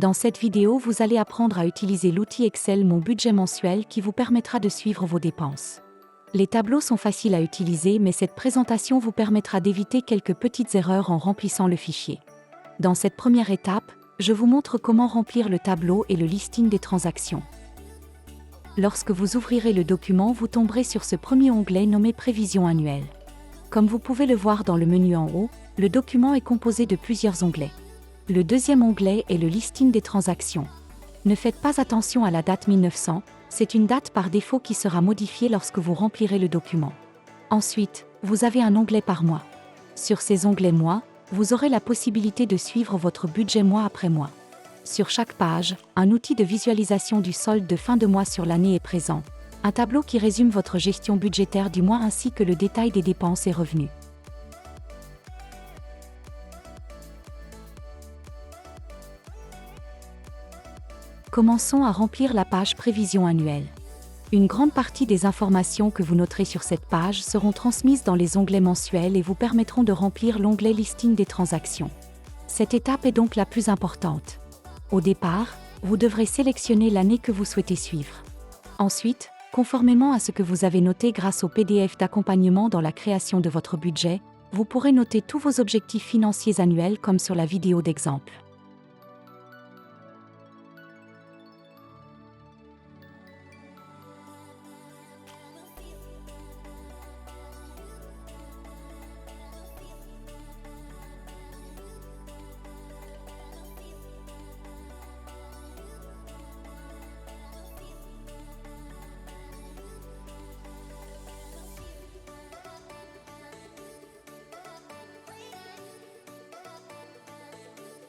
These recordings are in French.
Dans cette vidéo, vous allez apprendre à utiliser l'outil Excel Mon budget mensuel qui vous permettra de suivre vos dépenses. Les tableaux sont faciles à utiliser, mais cette présentation vous permettra d'éviter quelques petites erreurs en remplissant le fichier. Dans cette première étape, je vous montre comment remplir le tableau et le listing des transactions. Lorsque vous ouvrirez le document, vous tomberez sur ce premier onglet nommé Prévision annuelle. Comme vous pouvez le voir dans le menu en haut, le document est composé de plusieurs onglets. Le deuxième onglet est le listing des transactions. Ne faites pas attention à la date 1900, c'est une date par défaut qui sera modifiée lorsque vous remplirez le document. Ensuite, vous avez un onglet par mois. Sur ces onglets mois, vous aurez la possibilité de suivre votre budget mois après mois. Sur chaque page, un outil de visualisation du solde de fin de mois sur l'année est présent. Un tableau qui résume votre gestion budgétaire du mois ainsi que le détail des dépenses et revenus. Commençons à remplir la page Prévision annuelle. Une grande partie des informations que vous noterez sur cette page seront transmises dans les onglets mensuels et vous permettront de remplir l'onglet Listing des transactions. Cette étape est donc la plus importante. Au départ, vous devrez sélectionner l'année que vous souhaitez suivre. Ensuite, conformément à ce que vous avez noté grâce au PDF d'accompagnement dans la création de votre budget, vous pourrez noter tous vos objectifs financiers annuels comme sur la vidéo d'exemple.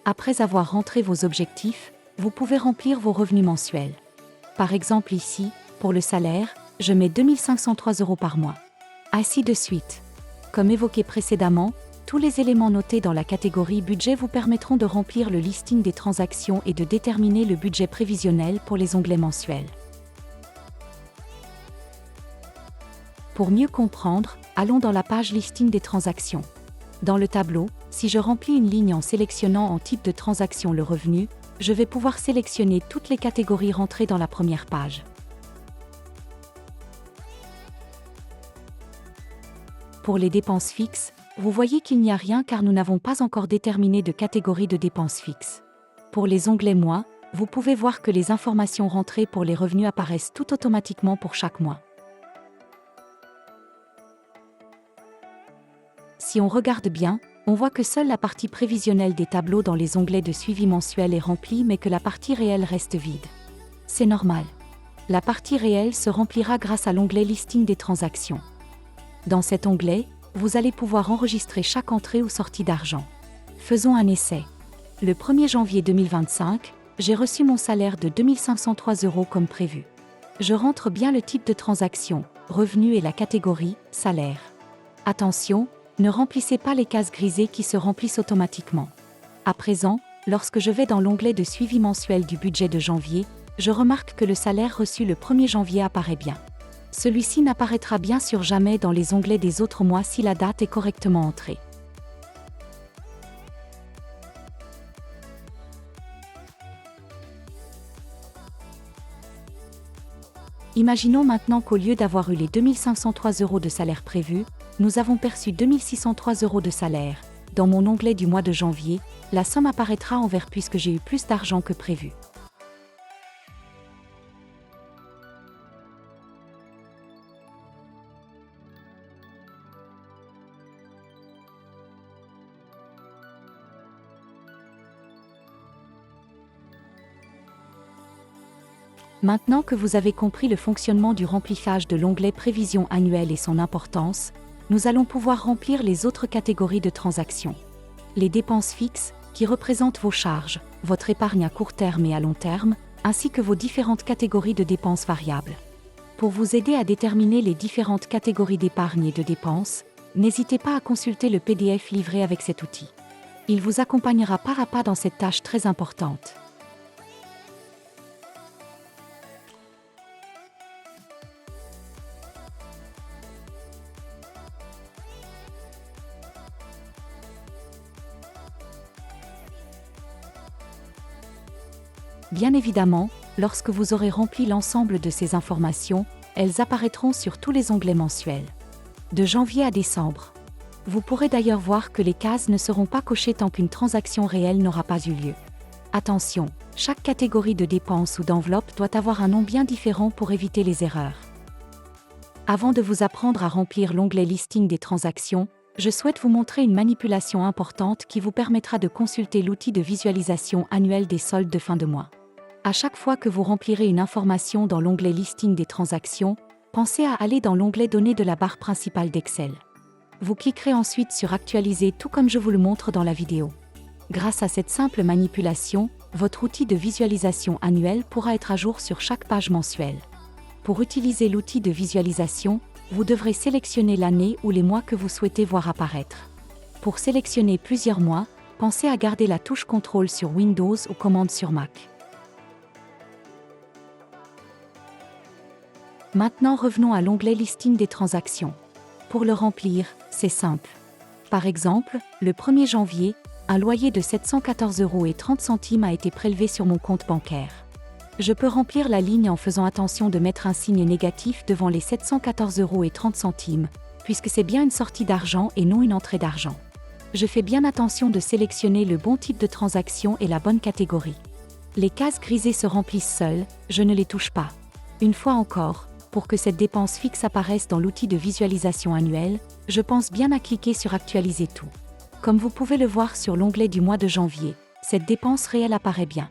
Après avoir rentré vos objectifs, vous pouvez remplir vos revenus mensuels. Par exemple ici, pour le salaire, je mets 2 503 € par mois. Ainsi de suite. Comme évoqué précédemment, tous les éléments notés dans la catégorie budget vous permettront de remplir le listing des transactions et de déterminer le budget prévisionnel pour les onglets mensuels. Pour mieux comprendre, allons dans la page listing des transactions. Dans le tableau, si je remplis une ligne en sélectionnant en type de transaction le revenu, je vais pouvoir sélectionner toutes les catégories rentrées dans la première page. Pour les dépenses fixes, vous voyez qu'il n'y a rien car nous n'avons pas encore déterminé de catégorie de dépenses fixes. Pour les onglets mois, vous pouvez voir que les informations rentrées pour les revenus apparaissent tout automatiquement pour chaque mois. Si on regarde bien, on voit que seule la partie prévisionnelle des tableaux dans les onglets de suivi mensuel est remplie mais que la partie réelle reste vide. C'est normal. La partie réelle se remplira grâce à l'onglet Listing des transactions. Dans cet onglet, vous allez pouvoir enregistrer chaque entrée ou sortie d'argent. Faisons un essai. Le 1er janvier 2025, j'ai reçu mon salaire de 2 503 € comme prévu. Je rentre bien le type de transaction, revenu et la catégorie, salaire. Attention, ne remplissez pas les cases grisées qui se remplissent automatiquement. À présent, lorsque je vais dans l'onglet de suivi mensuel du budget de janvier, je remarque que le salaire reçu le 1er janvier apparaît bien. Celui-ci n'apparaîtra bien sûr jamais dans les onglets des autres mois si la date est correctement entrée. Imaginons maintenant qu'au lieu d'avoir eu les 2 503 € de salaire prévus, nous avons perçu 2 603 € de salaire. Dans mon onglet du mois de janvier, la somme apparaîtra en vert puisque j'ai eu plus d'argent que prévu. Maintenant que vous avez compris le fonctionnement du remplissage de l'onglet Prévision annuelle et son importance, nous allons pouvoir remplir les autres catégories de transactions. Les dépenses fixes, qui représentent vos charges, votre épargne à court terme et à long terme, ainsi que vos différentes catégories de dépenses variables. Pour vous aider à déterminer les différentes catégories d'épargne et de dépenses, n'hésitez pas à consulter le PDF livré avec cet outil. Il vous accompagnera pas à pas dans cette tâche très importante. Bien évidemment, lorsque vous aurez rempli l'ensemble de ces informations, elles apparaîtront sur tous les onglets mensuels. De janvier à décembre. Vous pourrez d'ailleurs voir que les cases ne seront pas cochées tant qu'une transaction réelle n'aura pas eu lieu. Attention, chaque catégorie de dépenses ou d'enveloppe doit avoir un nom bien différent pour éviter les erreurs. Avant de vous apprendre à remplir l'onglet Listing des transactions, je souhaite vous montrer une manipulation importante qui vous permettra de consulter l'outil de visualisation annuelle des soldes de fin de mois. À chaque fois que vous remplirez une information dans l'onglet Listing des transactions, pensez à aller dans l'onglet Données de la barre principale d'Excel. Vous cliquerez ensuite sur Actualiser tout comme je vous le montre dans la vidéo. Grâce à cette simple manipulation, votre outil de visualisation annuelle pourra être à jour sur chaque page mensuelle. Pour utiliser l'outil de visualisation, vous devrez sélectionner l'année ou les mois que vous souhaitez voir apparaître. Pour sélectionner plusieurs mois, pensez à garder la touche CTRL sur Windows ou Commande sur Mac. Maintenant revenons à l'onglet Listing des transactions. Pour le remplir, c'est simple. Par exemple, le 1er janvier, un loyer de 714,30 € a été prélevé sur mon compte bancaire. Je peux remplir la ligne en faisant attention de mettre un signe négatif devant les 714,30 €, puisque c'est bien une sortie d'argent et non une entrée d'argent. Je fais bien attention de sélectionner le bon type de transaction et la bonne catégorie. Les cases grisées se remplissent seules, je ne les touche pas. Une fois encore, pour que cette dépense fixe apparaisse dans l'outil de visualisation annuelle, je pense bien à cliquer sur Actualiser tout. Comme vous pouvez le voir sur l'onglet du mois de janvier, cette dépense réelle apparaît bien.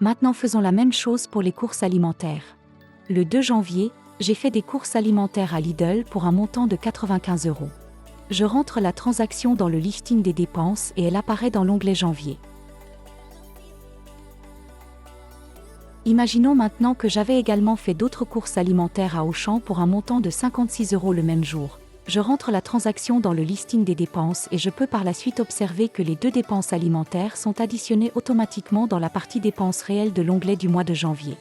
Maintenant faisons la même chose pour les courses alimentaires. Le 2 janvier, j'ai fait des courses alimentaires à Lidl pour un montant de 95 €. Je rentre la transaction dans le listing des dépenses et elle apparaît dans l'onglet janvier. Imaginons maintenant que j'avais également fait d'autres courses alimentaires à Auchan pour un montant de 56 € le même jour. Je rentre la transaction dans le listing des dépenses et je peux par la suite observer que les deux dépenses alimentaires sont additionnées automatiquement dans la partie dépenses réelles de l'onglet du mois de janvier.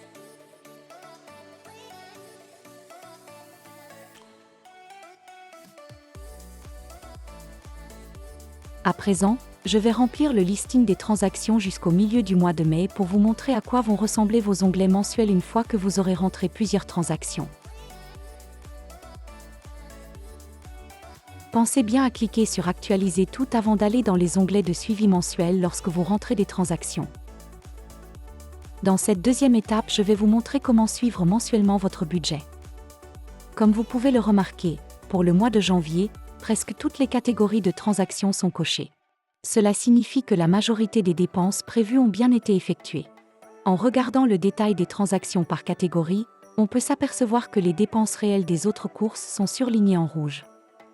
À présent, je vais remplir le listing des transactions jusqu'au milieu du mois de mai pour vous montrer à quoi vont ressembler vos onglets mensuels une fois que vous aurez rentré plusieurs transactions. Pensez bien à cliquer sur Actualiser tout avant d'aller dans les onglets de suivi mensuel lorsque vous rentrez des transactions. Dans cette deuxième étape, je vais vous montrer comment suivre mensuellement votre budget. Comme vous pouvez le remarquer, pour le mois de janvier, presque toutes les catégories de transactions sont cochées. Cela signifie que la majorité des dépenses prévues ont bien été effectuées. En regardant le détail des transactions par catégorie, on peut s'apercevoir que les dépenses réelles des autres courses sont surlignées en rouge.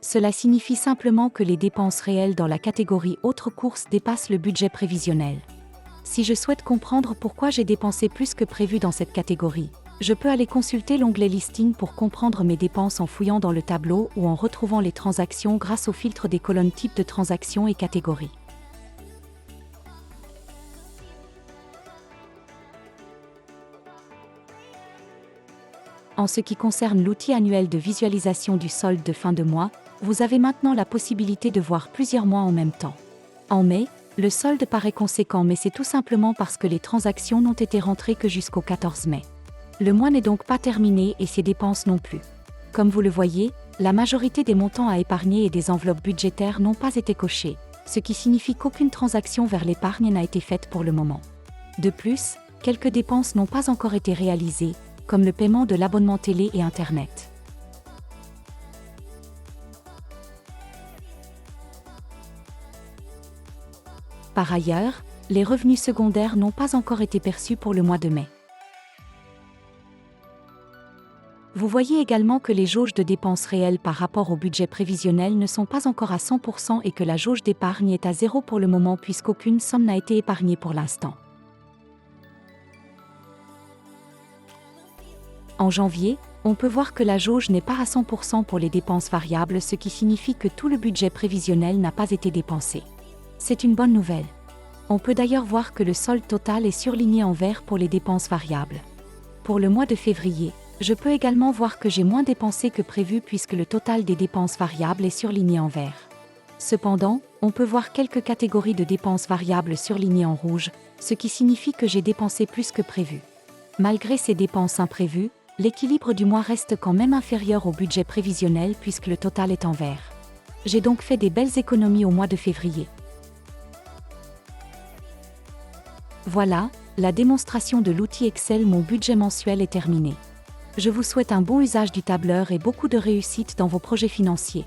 Cela signifie simplement que les dépenses réelles dans la catégorie Autres courses dépassent le budget prévisionnel. Si je souhaite comprendre pourquoi j'ai dépensé plus que prévu dans cette catégorie, je peux aller consulter l'onglet Listing pour comprendre mes dépenses en fouillant dans le tableau ou en retrouvant les transactions grâce au filtre des colonnes type de transactions et catégories. En ce qui concerne l'outil annuel de visualisation du solde de fin de mois, vous avez maintenant la possibilité de voir plusieurs mois en même temps. En mai, le solde paraît conséquent, mais c'est tout simplement parce que les transactions n'ont été rentrées que jusqu'au 14 mai. Le mois n'est donc pas terminé et ses dépenses non plus. Comme vous le voyez, la majorité des montants à épargner et des enveloppes budgétaires n'ont pas été cochés, ce qui signifie qu'aucune transaction vers l'épargne n'a été faite pour le moment. De plus, quelques dépenses n'ont pas encore été réalisées, comme le paiement de l'abonnement télé et Internet. Par ailleurs, les revenus secondaires n'ont pas encore été perçus pour le mois de mai. Vous voyez également que les jauges de dépenses réelles par rapport au budget prévisionnel ne sont pas encore à 100% et que la jauge d'épargne est à 0 pour le moment puisqu'aucune somme n'a été épargnée pour l'instant. En janvier, on peut voir que la jauge n'est pas à 100% pour les dépenses variables, ce qui signifie que tout le budget prévisionnel n'a pas été dépensé. C'est une bonne nouvelle. On peut d'ailleurs voir que le solde total est surligné en vert pour les dépenses variables. Pour le mois de février, Je peux également voir que j'ai moins dépensé que prévu puisque le total des dépenses variables est surligné en vert. Cependant, on peut voir quelques catégories de dépenses variables surlignées en rouge, ce qui signifie que j'ai dépensé plus que prévu. Malgré ces dépenses imprévues, l'équilibre du mois reste quand même inférieur au budget prévisionnel puisque le total est en vert. J'ai donc fait des belles économies au mois de février. Voilà, la démonstration de l'outil Excel Mon budget mensuel est terminée. Je vous souhaite un bon usage du tableur et beaucoup de réussite dans vos projets financiers.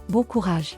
Bon courage!